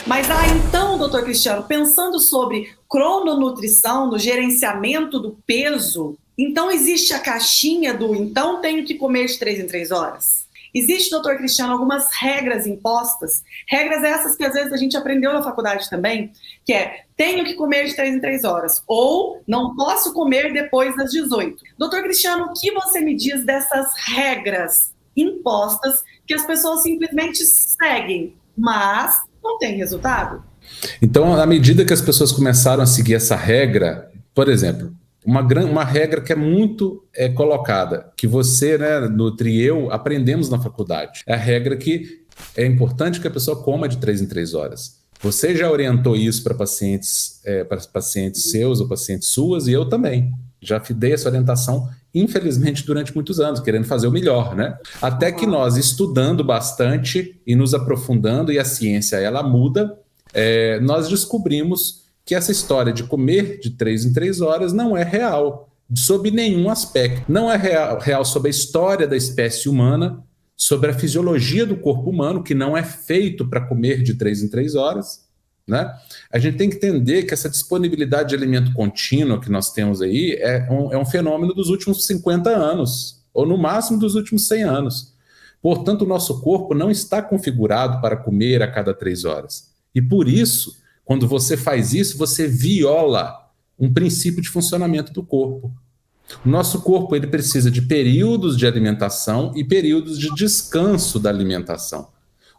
Mas então, doutor Cristiano, pensando sobre crononutrição, no gerenciamento do peso, então existe a caixinha do então tenho que comer de 3 em 3 horas? Existe, doutor Cristiano, algumas regras impostas, regras essas que às vezes a gente aprendeu na faculdade também, que é tenho que comer de 3 em 3 horas, ou não posso comer depois das 18. Doutor Cristiano, o que você me diz dessas regras impostas que as pessoas simplesmente seguem, mas não tem resultado? Então, à medida que as pessoas começaram a seguir essa regra, por exemplo, uma regra que é muito colocada, que você, né, Nutri e eu, aprendemos na faculdade, é a regra que é importante que a pessoa coma de 3 em 3 horas. Você já orientou isso para pacientes seus ou pacientes suas, e eu também. Já dei essa orientação, infelizmente, durante muitos anos, querendo fazer o melhor, né? Até que nós, estudando bastante e nos aprofundando, e a ciência, ela muda, nós descobrimos que essa história de comer de 3 em 3 horas não é real, sob nenhum aspecto. Não é real sobre a história da espécie humana, sobre a fisiologia do corpo humano, que não é feito para comer de 3 em 3 horas. Né? A gente tem que entender que essa disponibilidade de alimento contínuo que nós temos aí é um fenômeno dos últimos 50 anos, ou no máximo dos últimos 100 anos. Portanto, o nosso corpo não está configurado para comer a cada 3 horas. E por isso, quando você faz isso, você viola um princípio de funcionamento do corpo. O nosso corpo ele precisa de períodos de alimentação e períodos de descanso da alimentação.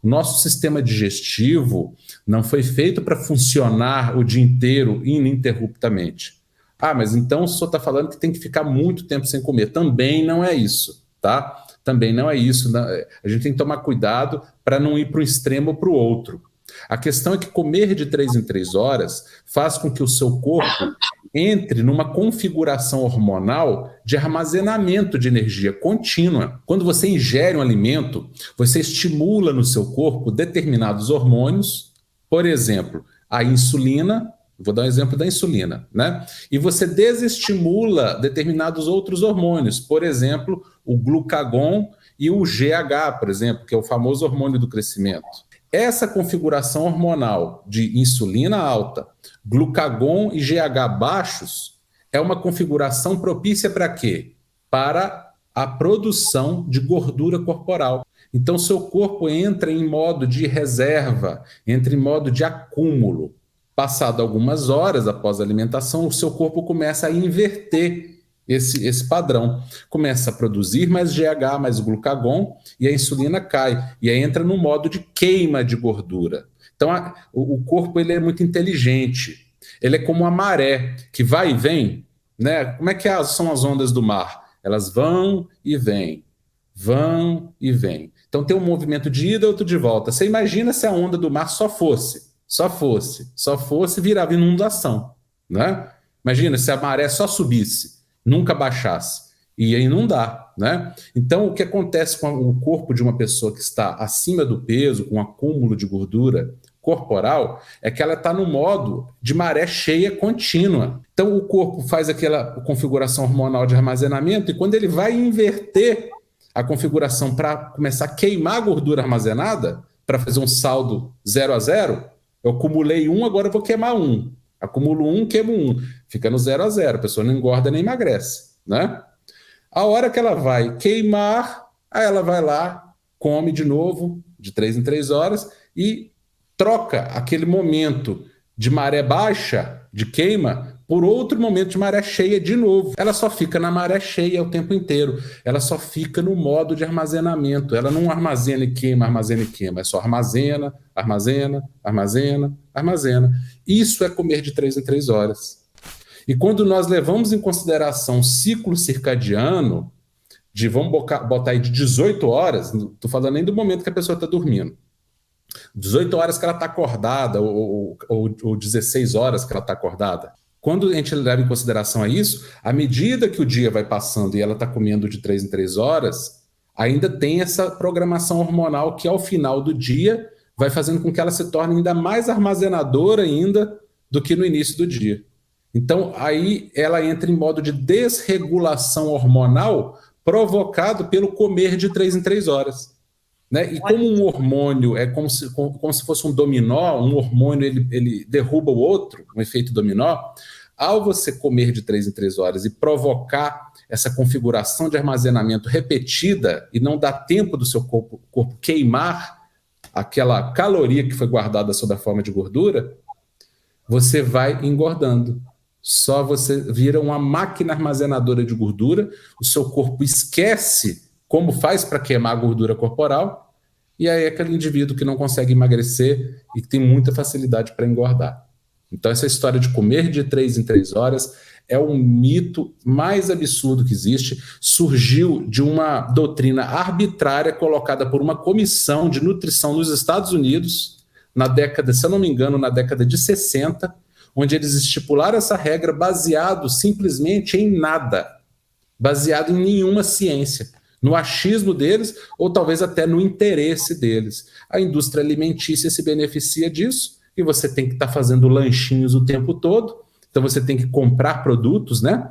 O nosso sistema digestivo não foi feito para funcionar o dia inteiro ininterruptamente. Ah, mas então o senhor está falando que tem que ficar muito tempo sem comer. Também não é isso, tá? Também não é isso. A gente tem que tomar cuidado para não ir para um extremo ou para o outro. A questão é que comer de 3 em 3 horas faz com que o seu corpo entre numa configuração hormonal de armazenamento de energia contínua. Quando você ingere um alimento, você estimula no seu corpo determinados hormônios, por exemplo, a insulina, vou dar um exemplo da insulina, né? E você desestimula determinados outros hormônios, por exemplo, o glucagon e o GH, por exemplo, que é o famoso hormônio do crescimento. Essa configuração hormonal de insulina alta, glucagon e GH baixos é uma configuração propícia para quê? Para a produção de gordura corporal. Então, seu corpo entra em modo de reserva, entra em modo de acúmulo. Passado algumas horas após a alimentação, o seu corpo começa a inverter esse padrão. Começa a produzir mais GH, mais glucagon, e a insulina cai. E aí entra no modo de queima de gordura. Então, o corpo ele é muito inteligente. Ele é como a maré, que vai e vem. Né? Como é que são as ondas do mar? Elas vão e vêm. Vão e vêm. Então, tem um movimento de ida e outro de volta. Você imagina se a onda do mar só fosse, virava inundação. Né? Imagina se a maré só subisse, nunca baixasse, ia inundar, né? Então, o que acontece com o corpo de uma pessoa que está acima do peso, com acúmulo de gordura corporal, é que ela está no modo de maré cheia contínua. Então, o corpo faz aquela configuração hormonal de armazenamento, e quando ele vai inverter a configuração para começar a queimar a gordura armazenada, para fazer um saldo 0 a 0, eu acumulei 1, agora eu vou queimar 1. Acumulo 1, queimo 1. Fica no 0 a 0. A pessoa não engorda nem emagrece, né? A hora que ela vai queimar, aí ela vai lá, come de novo, de 3 em 3 horas, e troca aquele momento de maré baixa, de queima, por outro momento de maré cheia de novo. Ela só fica na maré cheia o tempo inteiro. Ela só fica no modo de armazenamento. Ela não armazena e queima, é só armazena, armazena, armazena, armazena. Isso é comer de 3 em 3 horas. E quando nós levamos em consideração o ciclo circadiano, vamos botar aí de 18 horas, não estou falando nem do momento que a pessoa está dormindo, 18 horas que ela está acordada, ou 16 horas que ela está acordada. Quando a gente leva em consideração isso, à medida que o dia vai passando e ela está comendo de 3 em 3 horas, ainda tem essa programação hormonal que ao final do dia vai fazendo com que ela se torne ainda mais armazenadora ainda do que no início do dia. Então, aí ela entra em modo de desregulação hormonal provocado pelo comer de 3 em 3 horas. né? E como um hormônio é como se fosse um dominó, um hormônio ele derruba o outro, um efeito dominó, ao você comer de 3 em 3 horas e provocar essa configuração de armazenamento repetida e não dá tempo do seu corpo queimar aquela caloria que foi guardada sob a forma de gordura, você vai engordando. Só você vira uma máquina armazenadora de gordura, o seu corpo esquece como faz para queimar a gordura corporal, e aí é aquele indivíduo que não consegue emagrecer e que tem muita facilidade para engordar. Então essa história de comer de 3 em 3 horas é o mito mais absurdo que existe. Surgiu de uma doutrina arbitrária colocada por uma comissão de nutrição nos Estados Unidos, na década, se eu não me engano, na década de 60, onde eles estipularam essa regra baseado simplesmente em nada, baseado em nenhuma ciência, no achismo deles ou talvez até no interesse deles. A indústria alimentícia se beneficia disso e você tem que estar fazendo lanchinhos o tempo todo, então você tem que comprar produtos, né?